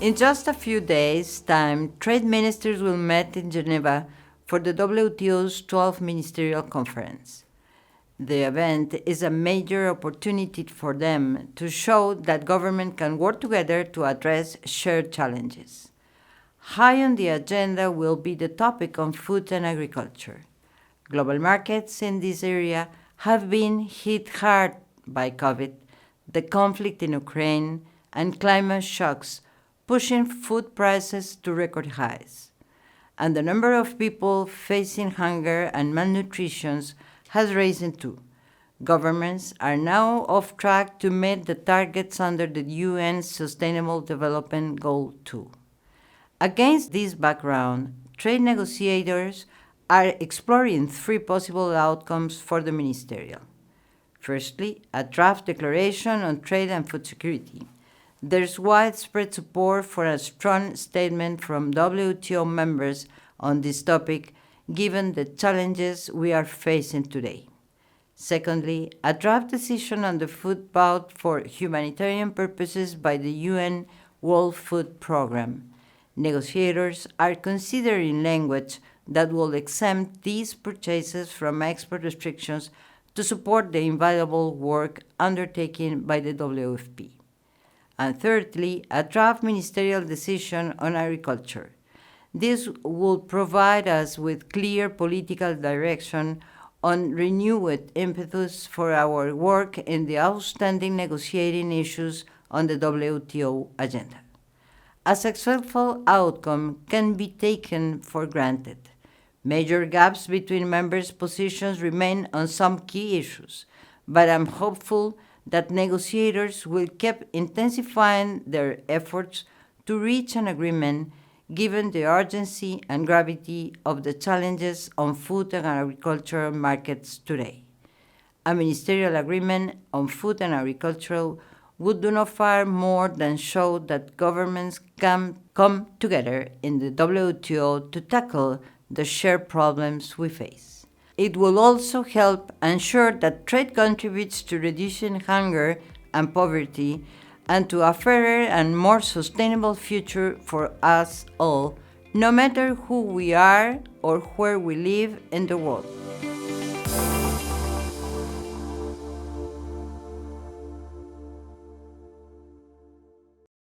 In just a few days' time, trade ministers will meet in Geneva for the WTO's 12th Ministerial Conference. The event is a major opportunity for them to show that government can work together to address shared challenges. High on the agenda will be the topic on food and agriculture. Global markets in this area have been hit hard by COVID, the conflict in Ukraine, and climate shocks, pushing food prices to record highs. And the number of people facing hunger and malnutrition has risen too. Governments are now off track to meet the targets under the UN Sustainable Development Goal 2. Against this background, trade negotiators are exploring three possible outcomes for the ministerial. Firstly, a draft declaration on trade and food security. There's widespread support for a strong statement from WTO members on this topic, given the challenges we are facing today. Secondly, a draft decision on the food bought for humanitarian purposes by the UN World Food Programme. Negotiators are considering language that will exempt these purchases from export restrictions to support the invaluable work undertaken by the WFP. And thirdly, a draft ministerial decision on agriculture. This will provide us with clear political direction on renewed impetus for our work in the outstanding negotiating issues on the WTO agenda. A successful outcome can be taken for granted. Major gaps between members' positions remain on some key issues, but I'm hopeful that negotiators will keep intensifying their efforts to reach an agreement given the urgency and gravity of the challenges on food and agricultural markets today. A ministerial agreement on food and agriculture would do no far more than show that governments can come together in the WTO to tackle the shared problems we face. It will also help ensure that trade contributes to reducing hunger and poverty and to a fairer and more sustainable future for us all, no matter who we are or where we live in the world.